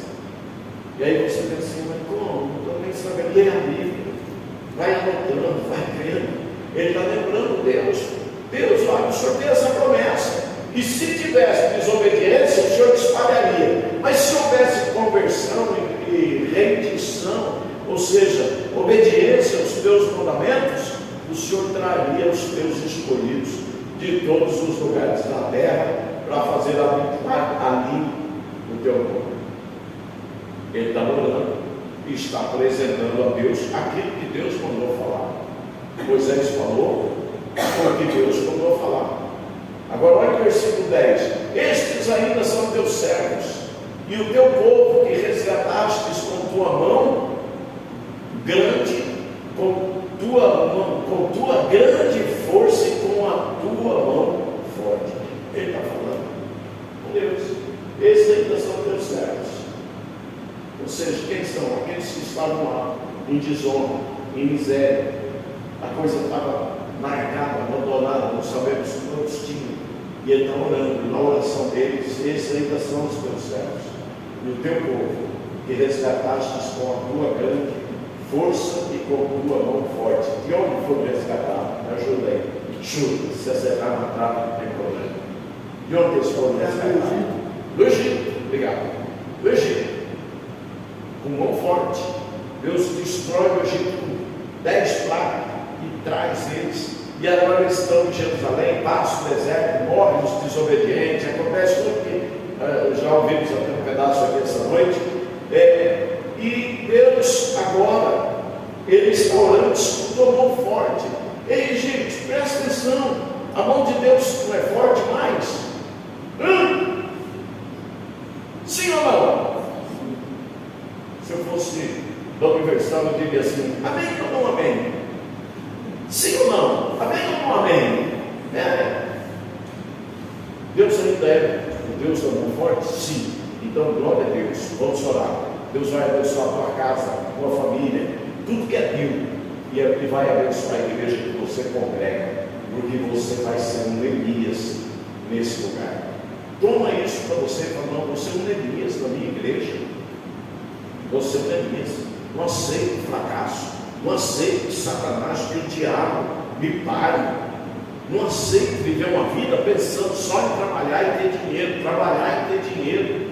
E aí você pensa assim: mas como? Não estou nem sabendo. Lê a Bíblia, vai anotando, vai vendo. Ele está lembrando Deus. Deus, olha, o Senhor tem essa promessa. E se tivesse desobediência, o Senhor espalharia. Mas se houvesse conversão e rendição, ou seja, obediência aos teus mandamentos, o Senhor traria os teus escolhidos de todos os lugares da terra para fazer habitar ali o teu nome. Ele está orando e está apresentando a Deus aquilo que Deus mandou falar. Moisés falou o que Deus mandou falar. Agora olha o versículo 10: estes ainda são teus servos, e o teu povo que resgatastes com tua mão grande, com tua grande força e com a tua mão forte. Ele está falando com Deus. Estes ainda são teus servos. Ou seja, quem são? Aqueles que estavam lá em desonra, em miséria. A coisa estava marcada, abandonada, não sabemos quantos tinham. E E ele está orando, e na oração deles, esses ainda são os teus servos, e o teu povo, que resgatastes com a tua grande força e com a tua mão forte. De onde foram resgatados? Ajuda aí. Chuta, se acertar na trave não tem problema. De onde eles foram resgatados? Do Egito. Obrigado. Do Egito. Com mão forte. Deus destrói o Egito com 10 pragas e traz eles. E agora eles estão em Jerusalém, passa o deserto, morrem os desobedientes, acontece tudo que já ouvimos até um pedaço aqui essa noite. E Deus agora, Ele está orando, escutou a mão forte. Ei, gente, presta atenção, a mão de Deus não é forte mais? Sim ou não? Se eu fosse da Universal, eu diria assim: amém ou não amém? Sim ou não? Amém ou não amém? Deus ainda é o Deus da mão forte? Sim. Então, glória a Deus. Vamos orar. Deus vai abençoar a tua casa, a tua família, tudo que é teu. E Ele vai abençoar a igreja que você congrega, porque você vai ser um Elias nesse lugar. Toma isso para você e fala: não, você é um Elias na minha igreja. Você é um Elias. Não aceito o fracasso. Não aceito que Satanás, que o diabo me pare. Não aceito viver uma vida pensando só em trabalhar e ter dinheiro. Trabalhar e ter dinheiro.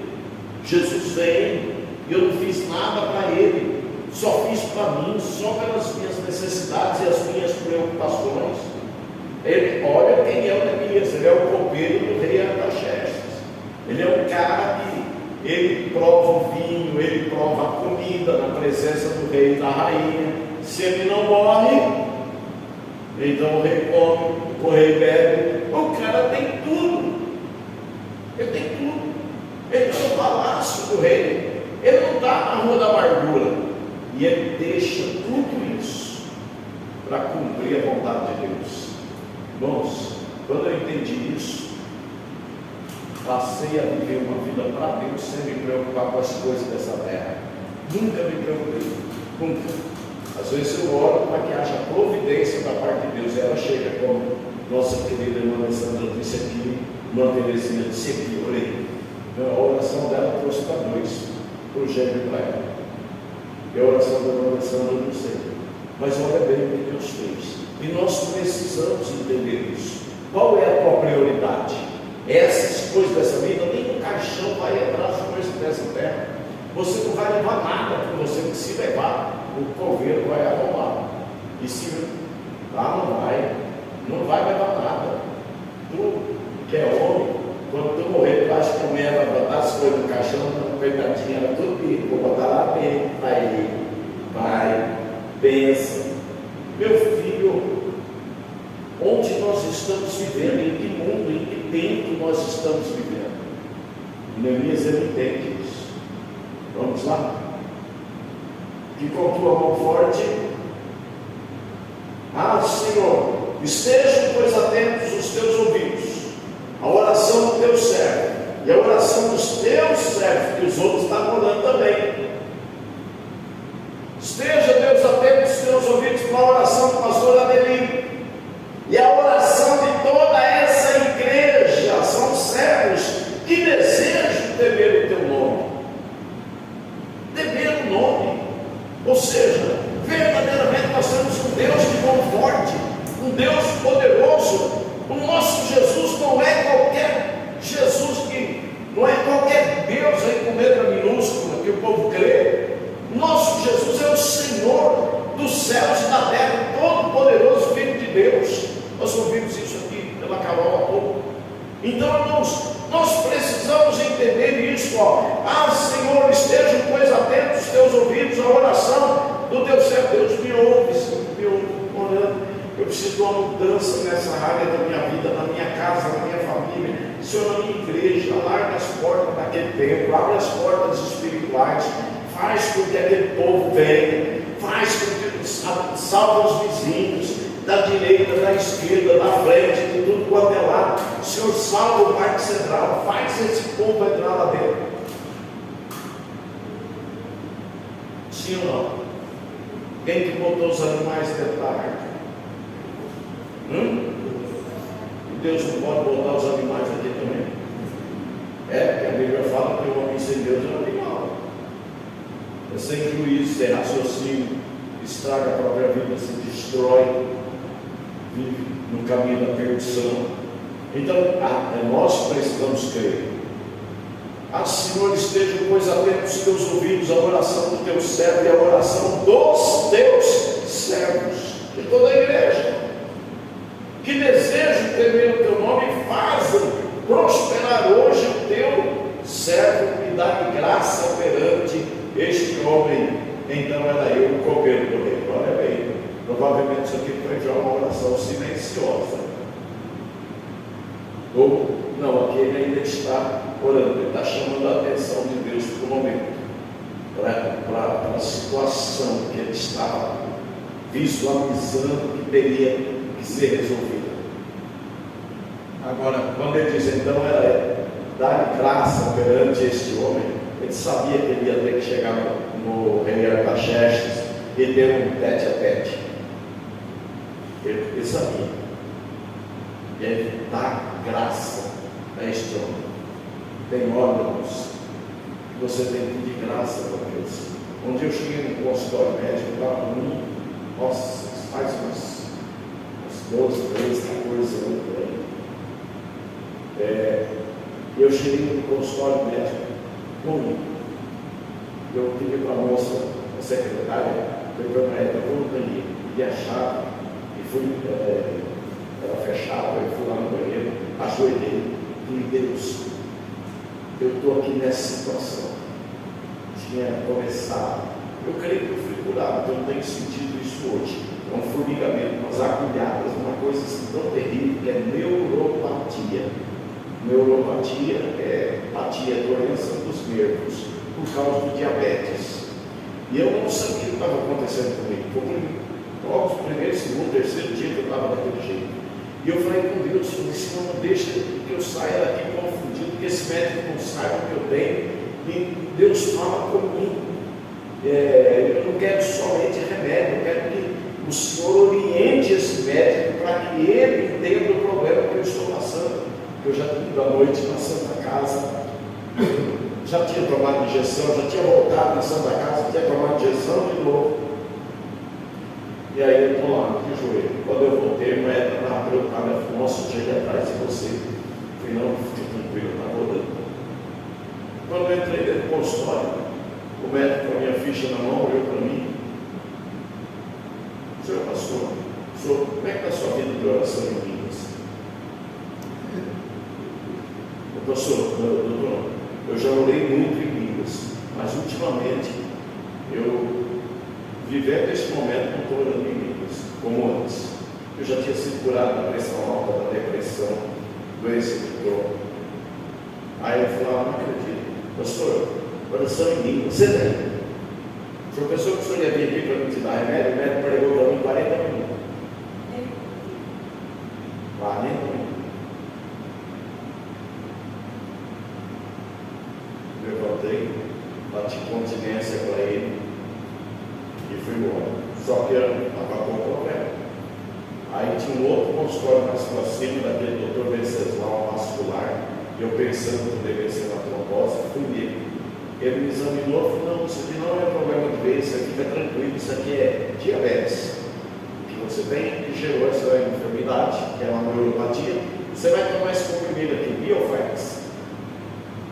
Jesus vem e eu não fiz nada para Ele. Só fiz para mim, só pelas minhas necessidades e as minhas preocupações. Ele, olha quem é o Elias. Ele é o copeiro do rei Artaxerxes. Ele é um cara que ele prova o vinho, ele prova a comida na presença do rei e da rainha. Se ele não morre, então o rei come, o rei bebe. O cara tem tudo. Ele tem tudo. Ele está no palácio do rei. Ele não está na rua da amargura. E ele deixa tudo isso para cumprir a vontade de Deus. Irmãos, quando eu entendi isso, passei a viver uma vida para Deus sem me preocupar com as coisas dessa terra. Nunca me preocupei. Nunca. Às vezes eu oro para que haja providência da parte de Deus. E ela chega, como nossa querida irmã Alessandra disse aqui, irmã Terezinha disse aqui, orei. A oração dela trouxe para dois, para o gêmeo para ela. E a oração da irmã Alessandra eu não sei. Mas olha bem o que Deus fez. E nós precisamos entender isso. Qual é a tua prioridade? Essas coisas dessa vida, nem um caixão vai entrar as coisas dessa terra. Você não vai levar nada para você, que se levar, o coveiro vai arrumar. E se não vai levar nada. Tu que é homem, quando tu morrer, tu acha que a mulher vai botar as coisas no caixão, coitadinha, era tudo pico, vou botar lá dentro, vai, pensa. Meu filho, onde nós estamos vivendo, em que mundo, em que tempo nós estamos vivendo? Neemias, ele entende isso. Vamos lá? Que com tua mão forte, Senhor, estejam, pois, atentos os teus ouvidos, a oração do teu servo, e a oração dos teus servos, que os outros estão orando também. Esteja, Deus, atento os teus ouvidos para a oração do pastor Adelino, e a oração de toda essa igreja. São servos que desejam temer o teu nome. Temer o nome. Ou seja, verdadeiramente nós temos um Deus de mão forte, um Deus poderoso. O nosso Jesus não é qualquer Jesus, que não é qualquer Deus aí com letra minúscula que o povo crê. Nosso Jesus é o Senhor dos céus e da terra, todo poderoso Filho de Deus. Nós ouvimos isso aqui pela Carol há pouco. Então, irmãos, nós precisamos entender isso. Senhor, estejam, pois, atentos os teus ouvidos à oração do teu servo. Deus me ouve, Senhor, me ouve, orando. Eu preciso de uma mudança nessa área da minha vida, na minha casa, na minha família. Senhor, na minha igreja, larga as portas daquele templo, abre as portas espirituais, faz com que aquele povo venha, faz com que salve os vizinhos, da direita, da esquerda, da frente, de tudo quanto é lado. Senhor, salva o Parque Central, faz esse povo entrar lá dentro. Sim ou não? Quem que botou os animais dentro da arca? Deus não pode botar os animais aqui também. Porque a Bíblia fala que o homem sem Deus é um animal. É sem juízo, sem raciocínio, estraga a própria vida, se destrói, vive no caminho da perdição. Então, nós precisamos crer. Senhor, esteja, pois, atento os teus ouvidos, a oração do teu servo e a oração dos teus servos, de toda a igreja, que desejam temer o teu nome e fazem prosperar hoje o teu servo e dar graça perante este homem. Então era eu o copeiro do rei. Olha bem, provavelmente isso aqui foi já uma oração silenciosa. Ou não, aqui ele ainda está orando, ele está chamando a atenção de Deus para o momento, para a situação que ele estava visualizando que teria que ser resolvida. Agora, quando ele diz então era dar graça perante este homem, ele sabia que ele ia ter que chegar no rei Artaxerxes e ter um tete a tete. Ele sabia. E ele dá graça a este homem. Tem órgãos que você tem que pedir graça para Deus. Um dia eu cheguei no consultório médico, estava comigo, nossa, faz umas 12, 13, 14 anos por aí. Eu cheguei no consultório médico comigo. Eu pedi para a moça, a secretária, falei para ela, eu vou no banheiro, pedi a chave e fui, ela fechava, eu fui lá no banheiro, ajoelhei, falei, Deus, eu estou aqui nessa situação. Tinha começado, eu creio que eu fui curado, então eu tenho sentido isso hoje. É um formigamento, umas agulhadas, uma coisa assim tão terrível que é neuropatia. Neuropatia é doença dos nervos, por causa do diabetes. E eu não sabia o que estava acontecendo comigo. Foi logo o primeiro, segundo, terceiro dia que eu estava daquele jeito. E eu falei com Deus, Senhor, não deixa que eu saia daqui confundido, que esse médico não saiba o que eu tenho. E Deus fala comigo. Eu não quero somente remédio, eu quero que o Senhor oriente esse médico para que ele entenda o problema que eu estou passando. Eu já tinha ido à noite na Santa Casa, já tinha tomado injeção, já tinha voltado na Santa Casa, tinha tomado injeção de novo. E aí eu estou lá no joelho. Quando eu voltei, o médico estava preocupado, eu falei, nossa, eu cheguei atrás de você. Eu falei, não, fique tranquilo, está rodando. Quando eu entrei dentro do consultório, o médico com a minha ficha na mão olhou para mim. Senhor pastor, como é que está a sua vida de oração em línguas? Pastor, doutor, eu já orei muito em línguas, mas ultimamente eu, vivendo esse momento, não estou orando em línguas, como antes. Eu já tinha sido curado da pressão alta, da depressão, doença de Crohn. Aí eu falei, não acredito. Pastor, oração em línguas, você tem? O senhor pensou que o senhor ia vir aqui para me te dar remédio? O médico pregou para mim 40 minutos. 40 minutos. Levantei, bati continência para ele e fui embora. Só que estava com o problema. Aí tinha um outro consultório mais para cima, daquele doutor Venceslau vascular, e eu pensando que deveria ser uma trombose, fui nele. Ele me examinou e falou, não, isso aqui não é problema de veia, isso aqui fica tranquilo, isso aqui é diabetes. Que você tem, que gerou essa enfermidade, que é uma neuropatia, você vai tomar esse comprimido aqui, Bioflex.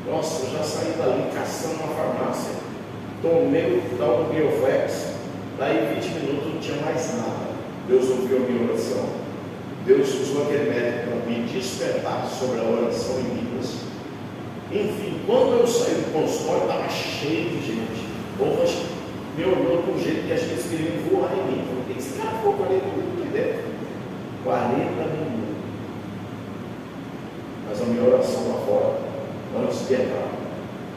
Nossa, eu já saí dali caçando na farmácia, tomei o tal do Bioflex, daí 20 minutos não tinha mais nada. Deus ouviu a minha oração. Deus usou aquele médico para me despertar sobre a oração em línguas. Enfim, quando eu saí do consultório, estava cheio de gente. O povo me olhou de um jeito que acho que eles queriam voar em mim. Falei, o que esse cara ficou 40 minutos aqui dentro? 40 minutos. Mas a minha oração lá fora, antes de entrar,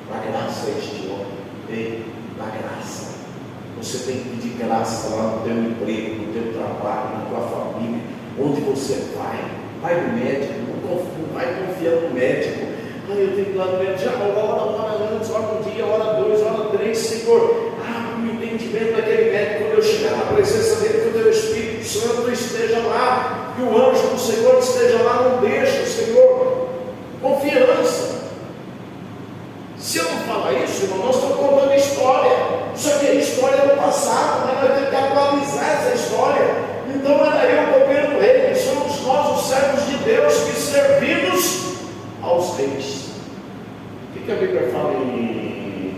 dá graça a este homem. Ei, dá graça. Você tem que pedir graça lá no teu emprego, no teu trabalho, na tua família, onde você vai. Vai no médico, não vai confiar no médico. Eu tenho que ir lá no médico, já ora antes, ora um dia, ora dois, ora três, Senhor, abre o entendimento dentro daquele médico, quando eu chegar na presença dele, que o teu Espírito Santo esteja lá, que o anjo do Senhor esteja lá, não deixa, Senhor. Confiança. Se eu não falar isso, irmão, nós estamos contando história. Isso aqui é história do passado, mas nós temos que atualizar essa história. Então era eu, governo rei, somos nós os servos de Deus que servimos aos reis. O que a Bíblia fala em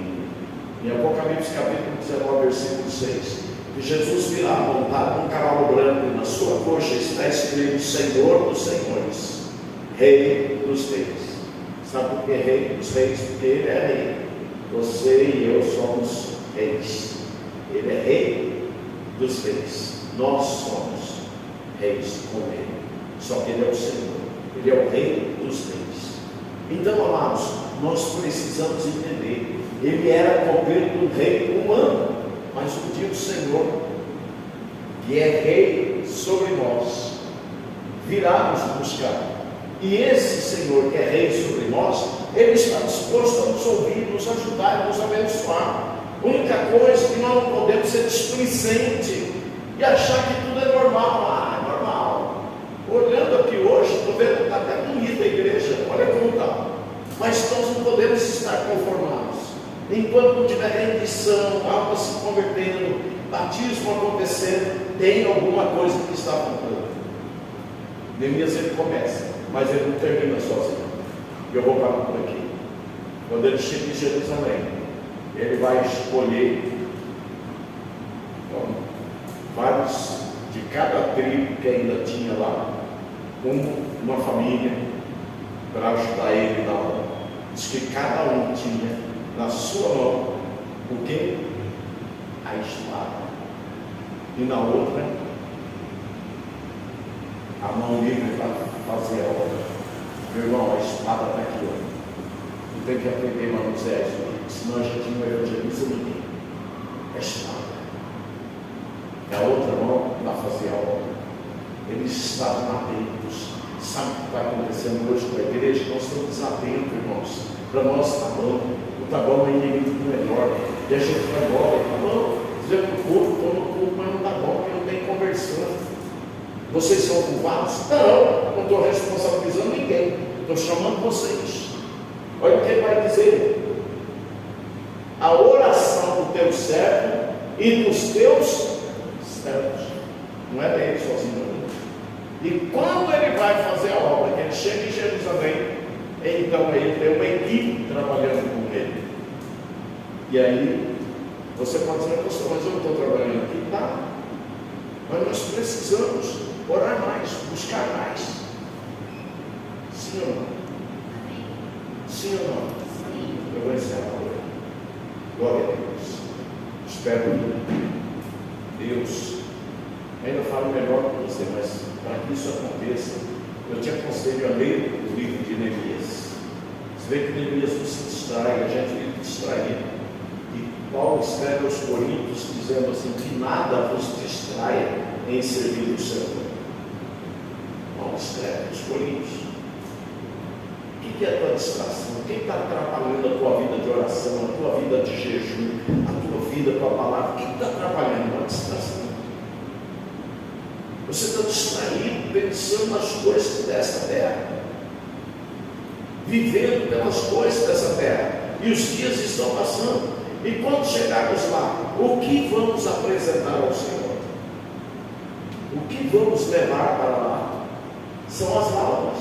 Apocalipse capítulo 19, versículo 6? Que Jesus virá montado num cavalo branco e na sua coxa está escrito Senhor dos Senhores, Rei dos Reis. Sabe por que Rei dos Reis? Porque Ele é Rei. Você e eu somos reis. Ele é Rei dos Reis. Nós somos reis com Ele. Só que Ele é o Senhor. Ele é o Rei dos Reis. Então, amados, nós precisamos entender. Ele era governo do rei humano, mas um dia o Senhor, que é Rei sobre nós, virá nos buscar. E esse Senhor que é Rei sobre nós, Ele está disposto a nos ouvir, nos ajudar, nos abençoar. A única coisa que nós não podemos ser displicente e achar que tudo é normal. Ah, é normal. Olhando aqui hoje, estou vendo que está até bonita a igreja, olha como está. Mas nós não podemos estar conformados. Enquanto não tiver rendição, alma se convertendo, batismo acontecendo, tem alguma coisa que está faltando. Neemias ele começa, mas ele não termina sozinho. Eu vou parar por aqui. Quando ele chega em Jerusalém, ele vai escolher vários de cada tribo que ainda tinha lá, uma família, para ajudar ele na obra. Diz que cada um tinha na sua mão o quê? A espada. E na outra, a mão livre para fazer a obra. Meu irmão, a espada está aqui, ó. Não tem que aprender manusear isso, senão a gente não evangeliza ninguém. A espada. E a outra mão para fazer a obra. Eles estavam atentos. Sabe o que está acontecendo hoje com a igreja? Nós estamos desatentos, irmãos. Para nós está bom. O tá bom é inimigo melhor. E a gente vai embora. Tá bom. Dizer para o povo, estou no culto, mas não está bom, porque não tem conversão. Vocês são culpados? Não estou responsabilizando ninguém. Estou chamando vocês. Olha o que ele vai dizer. A oração do teu servo e dos teus servos. Não é dele sozinho. E quando ele vai fazer a obra, que ele chega em Jerusalém, então ele tem uma equipe trabalhando com ele. E aí, você pode dizer, pastor, mas eu não estou trabalhando aqui. Tá. Mas nós precisamos orar mais, buscar mais. Sim ou não? Sim ou não? Sim. Eu vou encerrar agora. Glória a Deus. Espero que Deus ainda fale melhor com você, mas para que isso aconteça, eu te aconselho a ler o livro de Neemias. Você vê que Neemias não se distrai, a gente vive distraído. E Paulo escreve aos Coríntios dizendo assim, que nada vos distraia em servir o Senhor. Paulo escreve aos Coríntios. O que é a tua distração? Quem está atrapalhando a tua vida de oração, a tua vida de jejum, a tua vida com a palavra? Quem está atrapalhando a distração? Você está distraído, pensando nas coisas dessa terra, vivendo pelas coisas dessa terra, e os dias estão passando. E quando chegarmos lá, o que vamos apresentar ao Senhor? O que vamos levar para lá? São as almas.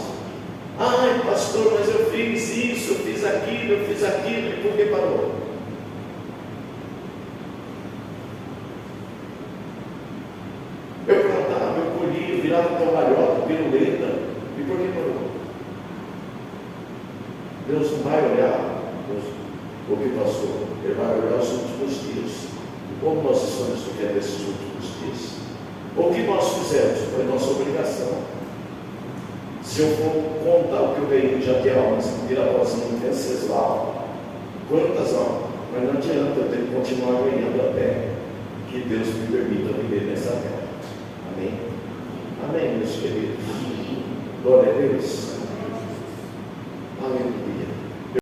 Ai, pastor, mas eu fiz isso, eu fiz aquilo, e por que parou? Eu plantava, eu colhia, eu virava cambalhota, piruleta, e por que parou? Deus não vai olhar o que passou, Ele vai olhar os últimos dias. E como nós estamos vivendo esses últimos dias? O que nós fizemos foi nossa obrigação. Se eu for contar o que eu ganhei já de almas, Pirapozinho, Venceslau, quantas almas? Mas não adianta, eu tenho que continuar ganhando até que Deus me permita viver nessa terra. Amém? Amém, meus queridos. Glória a Deus.